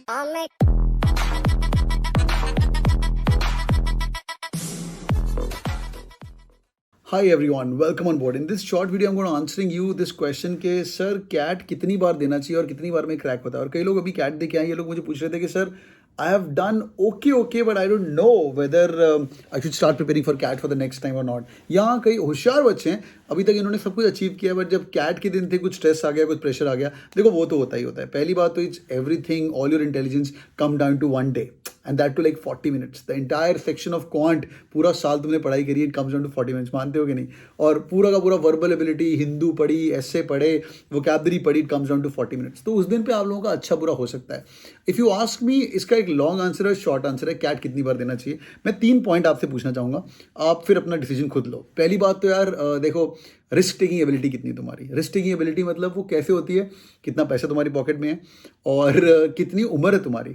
Hi everyone, welcome on board. In this short video, I'm going to answering you this question के sir cat कितनी बार देना चाहिए और कितनी बार में क्रैक होता है. और कई लोग अभी कैट दे के आए, ये लोग मुझे पूछ रहे थे कि sir I have done okay, but I don't know whether I should start preparing for CAT for the next time or not. यहाँ कई होशियार बच्चे हैं, अभी तक इन्होंने सब कुछ अचीव किया, बट जब कैट के दिन थे कुछ स्ट्रेस आ गया, कुछ प्रेशर आ गया. देखो वो तो होता ही होता है. पहली बात तो it's everything, all your intelligence come down to one day and that too like 40 minutes. The entire section of quant, पूरा साल तुमने पढ़ाई करी, it comes down to 40 minutes. मानते हो कि नहीं? और पूरा का पूरा वर्बल एबिलिटी, हिंदू पढ़ी, एसे पढ़े, वोकैबुलरी पढ़ी, it comes down to 40 minutes. तो उस दिन पे आप लोगों का अच्छा बुरा हो सकता है. इफ़ यू आस्क मी, इसका एक लॉन्ग आंसर है, शॉर्ट आंसर है, कैट कितनी बार देना चाहिए. मैं 3 पॉइंट आपसे पूछना चाहूँगा, आप फिर अपना डिसीजन खुद लो. पहली बात तो यार देखो, रिस्क टेकिंग एबिलिटी कितनी है तुम्हारी. रिस्क टेकिंग एबिलिटी मतलब वो कैसे होती है, कितना पैसा तुम्हारी पॉकेट में है और कितनी उम्र है तुम्हारी.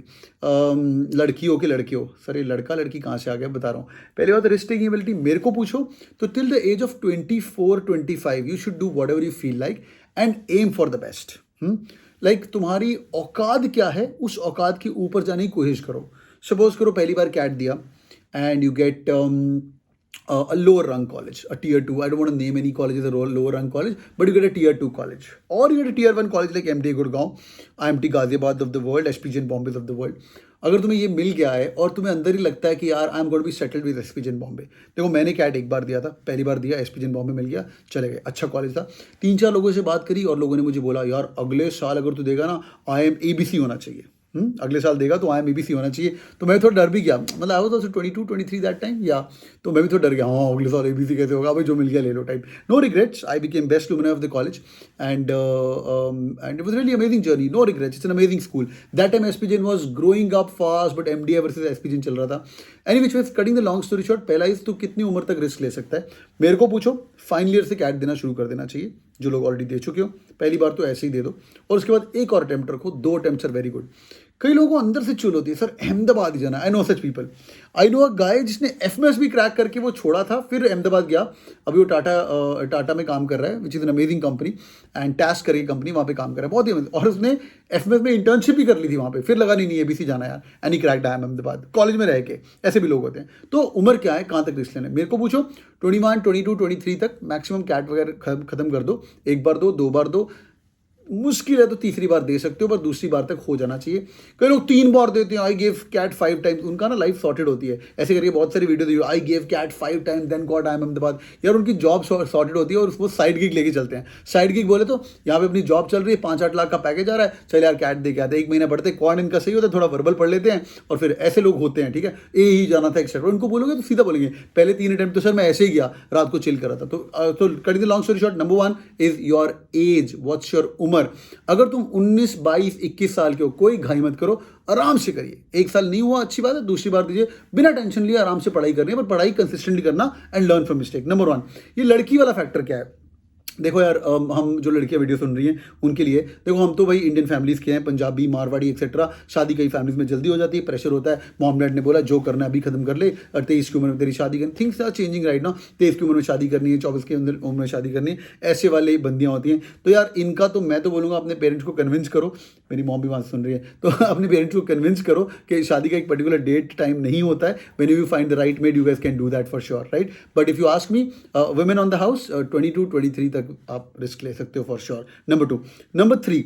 लड़की हो कि लड़के हो. सर ये लड़का लड़की कहाँ से आ गया, बता रहा हूँ. पहली बात रिस्क टेकिंग एबिलिटी मेरे को पूछो तो till the age of 24-25 you should do whatever you feel like and aim for the best. Like तुम्हारी औकात क्या है, उस औकात के ऊपर जाने की कोशिश करो. सपोज करो पहली बार कैट दिया and you get a lower rung college, a tier 2. I don't want to name any college as a lower rung college, but you get a tier 2 college, or you get a tier 1 college like MD Gurgaon, IIM Ghaziabad of the world, SPJain Bombay of the world. अगर तुम्हें ये मिल गया है और तुम्हें अंदर ही लगता है कि यार I am going to be settled with SPJain Bombay. देखो मैंने कैट एक बार दिया था, पहली बार दिया, SPJain बॉम्बे मिल गया, चले गए, अच्छा कॉलेज था. 3-4 लोगों से बात करी और लोगों ने मुझे बोला यार अगले साल अगर तू देगा ना IIM ABC होना चाहिए. अगले साल देगा तो IIM ABC होना चाहिए. तो मैं थोड़ा डर भी गया, मतलब I was also 22-23 that time, या तो मैं भी थोड़ा डर गया. हाँ अगले साल ABC कैसे होगा, भाई जो मिल गया ले लो type. No regrets, I became best luminary of the college and it was really amazing journey. No regrets, it's an amazing school. That time SPJain was growing up fast, but MDA versus SPJain चल रहा था. Any which ways, cutting the long story short, पहला is तू कितनी उम्र तक risk ले सकता है. मेरे को पूछो फाइनल ईयर से कैट देना शुरू कर देना चाहिए, जो लोग ऑलरेडी दे चुके हो. पहली बार तो ऐसे ही दे दो और उसके बाद एक और अटेम्प्ट रखो. 2 अटेम्प्ट्स आर वेरी गुड. कई लोगों को अंदर से चुल होती है, सर अहमदाबाद ही जाना. I know such people. I know a guy जिसने FMS भी क्रैक करके वो छोड़ा था, फिर अहमदाबाद गया. अभी वो टाटा में काम कर रहा है, which is an amazing company, and task करके कंपनी, वहाँ पे काम कर रहा है, बहुत ही अमेजिंग. और उसने FMS में इंटर्नशिप भी कर ली थी वहाँ पे, फिर लगा नहीं ABC जाना यार, and he cracked IIM Ahmedabad college में रह के. ऐसे भी लोग होते हैं. तो उम्र क्या है, कहाँ तक रिस्क लेना है, मेरे को पूछो 21, 22, 23 तक मैक्सिमम कैट वगैरह खत्म कर दो. एक बार दो, 2 बार दो, मुश्किल है तो तीसरी बार दे सकते हो, पर दूसरी बार तक हो जाना चाहिए. कई लोग 3 बार देते हैं. आई गेव कैट 5 टाइम्स, उनका ना लाइफ सॉर्टेड होती है. ऐसे करके बहुत सारी वीडियो देखिए, I gave CAT 5 times then got IIM Ahmedabad. यार उनकी जॉब सॉर्टेड होती है और वो साइड गिग लेके चलते हैं. साइड गिग बोले तो यहाँ पे अपनी जॉब चल रही है, 5-8 लाख का पैकेज आ रहा है, चल यार कैट दे के आते हैं, 1 महीना पढ़ते, क्वाड इनका सही होता है, थोड़ा वर्बल पढ़ लेते हैं, और फिर ऐसे लोग होते हैं. ठीक है, ही जाना था एक्सेट्रा. उनको बोलोगे तो सीधा बोलेंगे पहले 3 अटेम्प्ट तो सर मैं ऐसे ही गया, रात को चिल करा था. तो cutting the long story short, number 1 is your age. What's your उम्र. अगर 19, 22, 21 साल के हो, कोई घाई मत करो, आराम से करिए. 1 साल नहीं हुआ अच्छी बात है, दूसरी बार दीजिए, बिना टेंशन लिए आराम से पढ़ाई करनी है, पर पढ़ाई कंसिस्टेंटली करना and learn from mistake. Number 1, ये लड़की वाला फैक्टर क्या है. देखो यार, हम जो लड़कियां वीडियो सुन रही हैं उनके लिए देखो, हम तो भाई इंडियन फैमिलीज़ के हैं, पंजाबी, मारवाड़ी एक्सेट्रा. शादी कई फैमिलीज में जल्दी हो जाती है, प्रेशर होता है. मॉम डैड ने बोला जो करना है अभी खत्म कर ले, और 23 की उम्र में तेरी शादी करनी. Things are changing right now. 23 की उम्र में शादी करनी है, 24 की उम्र में शादी करनी है, ऐसे वाले बंदियाँ होती हैं. तो यार इनका तो मैं तो बोलूँगा अपने पेरेंट्स को कन्विंस करो. मेरी मॉम भी वहाँ सुन रही है, तो अपने पेरेंट्स को कन्विंस करो कि शादी का एक पर्टिकुलर डेट टाइम नहीं होता है. When you find the right made, you guys can do that for sure, right. But if you ask me, women on the house 22-23 तक आप रिस्क ले सकते हो फॉर श्योर. नंबर 2. नंबर 3,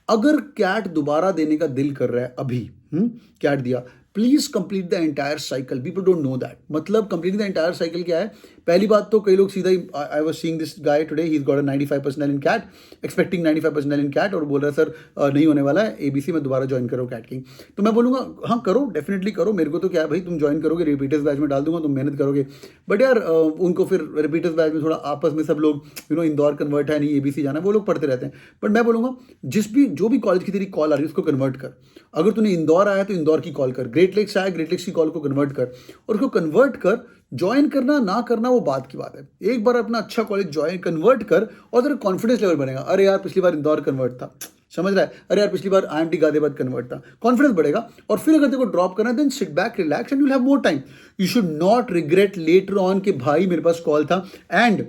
अगर cat दोबारा देने का दिल कर रहा है अभी, कैट दिया, please complete the entire cycle. People don't know that. मतलब कंप्लीट द एंटायर साइकिल क्या है. पहली बात तो कई लोग सीधा ही, I was seeing this guy today, he is got a 95% in CAT, expecting 95% in CAT, और बोल रहा है सर नहीं होने वाला है ABC में, दोबारा ज्वाइन करो CATKing. तो मैं बोलूँगा हाँ करो, डेफिनेटली करो. मेरे को तो क्या है भाई, तुम ज्वाइन करोगे, रिपीटर्स बैच में डाल दूंगा, तुम मेहनत करोगे. बट यार उनको फिर रिपीटर्स बैच में थोड़ा आपस में सब लोग इंदौर कन्वर्ट है, नहीं ABC जाना है, वो लोग पढ़ते रहते हैं. बट मैं बोलूँगा जो भी कॉलेज की तेरी कॉल आ रही है उसको कन्वर्ट कर. अगर तूने इंदौर आया तो इंदौर की कॉल कर, ग्रेट लेक्स आया, ग्रेट लेक्स की कॉल को कन्वर्ट कर, और उसको कन्वर्ट कर. ज्वाइन करना ना करना वो बात की बात है. एक बार अपना अच्छा कॉलेज ज्वाइन कन्वर्ट कर और तेरा कॉन्फिडेंस लेवल बनेगा. अरे यार पिछली बार इंदौर कन्वर्ट था, समझ रहा है, अरे यार पिछली बार IIMT गाजियाबाद कन्वर्ट था, कॉन्फिडेंस बढ़ेगा. और फिर अगर तेरे को ड्रॉप करना है, then sit back, relax and you will have more time. You should not regret later on कि भाई मेरे पास कॉल था and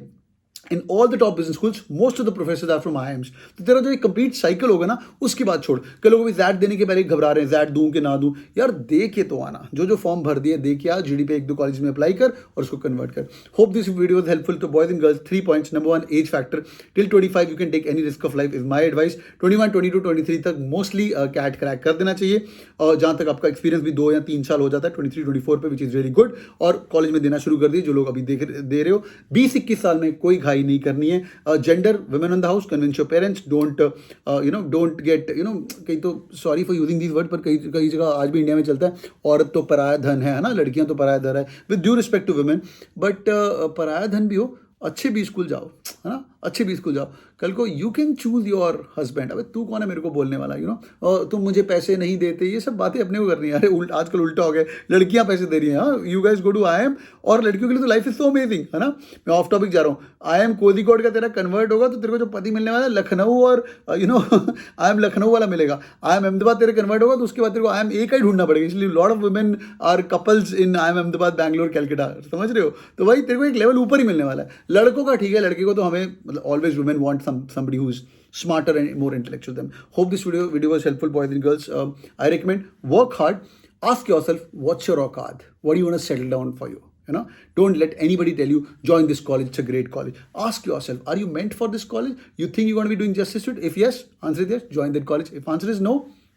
in all the top business schools most of the professors are from IIMs। तो तेरा जो एक complete cycle होगा ना, उसकी बात छोड़। कई लोग भी जैट देने के पहले घबरा रहे हैं, जैट दूं कि ना दूं। यार दे के तो आना, जो फॉर्म भर दिए दे के आ, GD पे 1-2 कॉलेज में अप्लाई कर और उसको कन्वर्ट कर। Hope this video was helpful to boys and girls. 3 points. Number 1, age factor. Till 25 you can take any risk of life is my advice. 21, 22, 23 तक मोस्टली कैट क्रैक कर देना चाहिए, और जहां तक आपका एक्सपीरियंस भी 2 या 3 साल हो जाता है 23, 24 पे, विच इज रियली गुड। और कॉलेज में देना शुरू कर दिए जो लोग अभी दे रहे हो। 20-21 साल में कोई घाई नहीं करनी है। Gender, women on the house, convince your parents, don't get कहीं तो sorry for using this word, पर कई जगह आज भी इंडिया में चलता है औरत तो पराया धन है ना, लड़कियां तो पराया धन है, with due respect to women. But पराया धन भी हो, अच्छे भी स्कूल जाओ, है ना, अच्छे भी स्कूल जाओ। कल को you can choose your husband. अबे तू कौन है मेरे को बोलने वाला, तुम मुझे पैसे नहीं देते, ये सब बातें अपने को करनी है। अरे आजकल उल्टा हो गया, लड़कियां पैसे दे रही हैं। हाँ, you guys go to IIM, और लड़कियों के लिए तो लाइफ इज सो अमेजिंग, है ना। मैं ऑफ टॉपिक जा रहा हूँ। IIM कोझिकोड का तेरा कन्वर्ट होगा तो तेरे को जो पति मिलने वाला है लखनऊ, और IIM लखनऊ वाला मिलेगा। IIM अहमदाबाद तेरे कन्वर्ट होगा तो उसके बाद तेरे को IIM एक ही ढूंढना पड़ेगा। इसलिए lot of women are couples in IIM Ahmedabad, Bangalore, Calcutta, समझ रहे हो। तो भाई तेरे को एक लेवल ऊपर ही मिलने वाला है। लड़कों का ठीक है, लड़के को तो हमें मतलब always women want somebody who's smarter and more intellectual than them. Hope this video was helpful, boys and girls. I recommend work hard. Ask yourself, what's your auqad? What do you want to settle down for you? Don't let anybody tell you join this college, it's a great college. Ask yourself, are you meant for this college? You think you're going to be doing justice to it? If yes, answer is yes, join that college. If answer is no,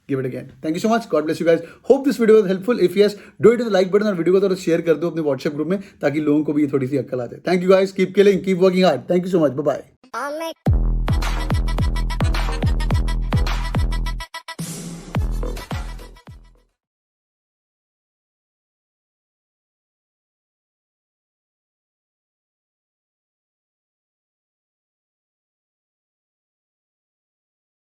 give it again. Thank you so much. God bless you guys. Hope this video was helpful. If yes, do it with the like button और video को थोड़ा share कर दो अपने WhatsApp group में, ताकि लोगों को भी थोड़ी सी अक्ल आ जाए. Thank you guys. Keep killing, keep working hard. Thank you so much. Bye bye.